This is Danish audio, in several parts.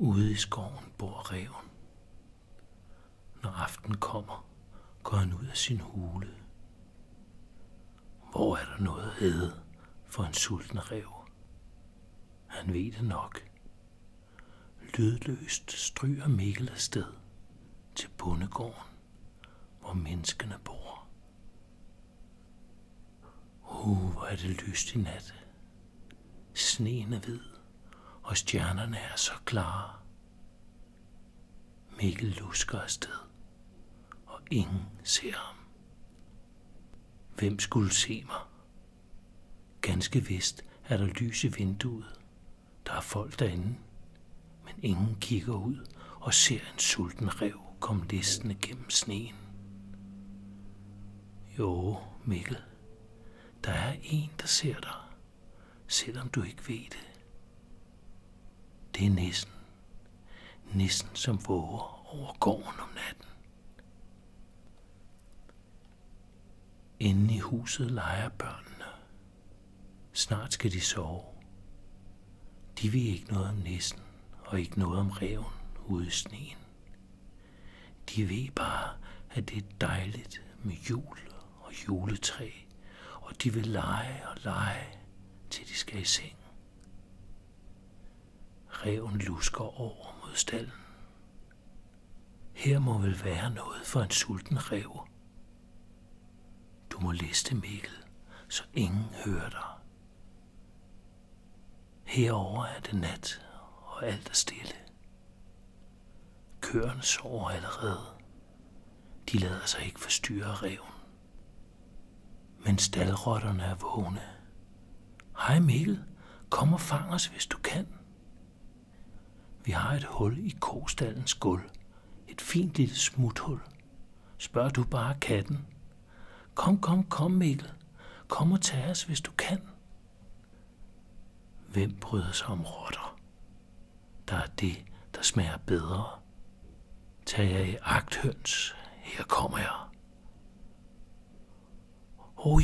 Ude i skoven bor ræven. Når aften kommer, går han ud af sin hule. Hvor er der noget at æde for en sulten ræv? Han ved det nok. Lydløst stryger Mikkel afsted til bondegården, hvor menneskene bor. Hvor er det lyst i nat. Sneen er hvid, og stjernerne er så klare. Mikkel lusker afsted, og ingen ser ham. Hvem skulle se mig? Ganske vist er der lys i vinduet. Der er folk derinde, men ingen kigger ud og ser en sulten ræv komme listende gennem sneen. Jo, Mikkel, der er en, der ser dig, selvom du ikke ved det. Det er nissen. Nissen, som våger over gården om natten. Inde i huset leger børnene. Snart skal de sove. De ved ikke noget om nissen og ikke noget om ræven ude i sneen. De ved bare, at det er dejligt med jul og juletræ, og de vil lege og lege, til de skal i seng. Ræven lusker over mod stalden. Her må vel være noget for en sulten ræv. Du må liste, Mikkel, så ingen hører dig. Herover er det nat, og alt er stille. Køerne sover allerede. De lader sig ikke forstyrre af ræven. Men staldrotterne er vågne. Hej Mikkel, kom og fang os, hvis du kan. Vi har et hul i kostallens gulv. Et fint lille smuthul. Spørg du bare katten. Kom, Mikkel. Kom og tag os, hvis du kan. Hvem bryder sig om rotter? Der er det, der smager bedre. Tag jer i agt, høns. Her kommer jeg.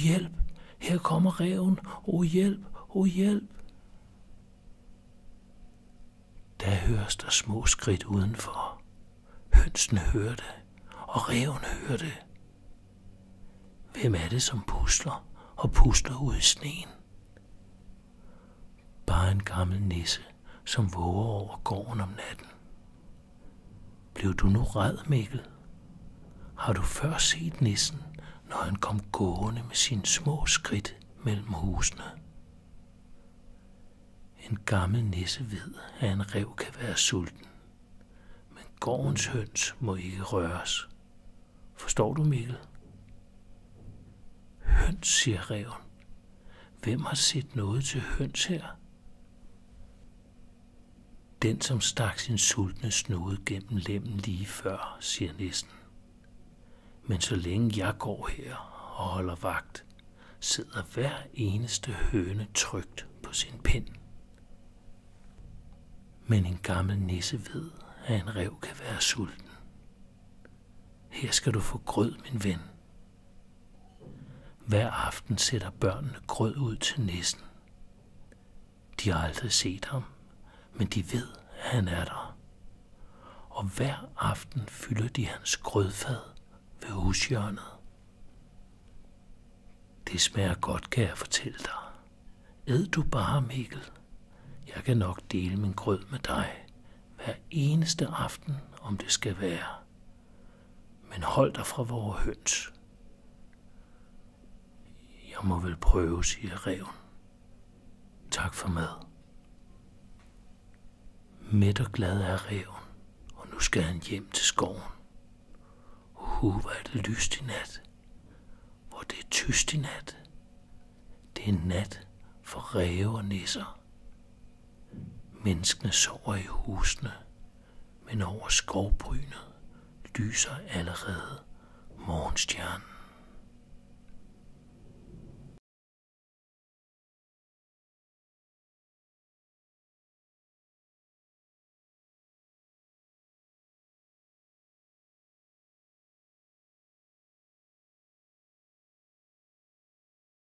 Hjælp! Her kommer ræven. Hjælp! Der høres der små skridt udenfor. Hønsene hører det, og ræven hører det. Hvem er det, som pusler ud i sneen? Bare en gammel nisse, som våger over gården om natten. Blev du nu ræd, Mikkel? Har du før set nissen, når han kom gående med sine små skridt mellem husene? En gammel nisse ved, at en ræv kan være sulten, men gårdens høns må ikke røres. Forstår du, Mikkel? Høns, siger ræven. Hvem har set noget til høns her? Den, som stak sin sultne snude gennem lemmen lige før, siger nissen. Men så længe jeg går her og holder vagt, sidder hver eneste høne trygt på sin pind. Men en gammel nisse ved, at en ræv kan være sulten. Her skal du få grød, min ven. Hver aften sætter børnene grød ud til nissen. De har aldrig set ham, men de ved, at han er der. Og hver aften fylder de hans grødfad ved hushjørnet. Det smager godt, kan jeg fortælle dig. Æd du bare, Mikkel. Jeg kan nok dele min grød med dig hver eneste aften, om det skal være. Men hold dig fra vores høns. Jeg må vel prøve, siger ræven. Tak for mad. Mæt og glad er ræven, og nu skal han hjem til skoven. Hvor er det lyst i nat. Hvor det er tyst i nat. Det er nat for ræve og nisser. Menneskene sover i husene, men over skovbrynet lyser allerede morgenstjernen.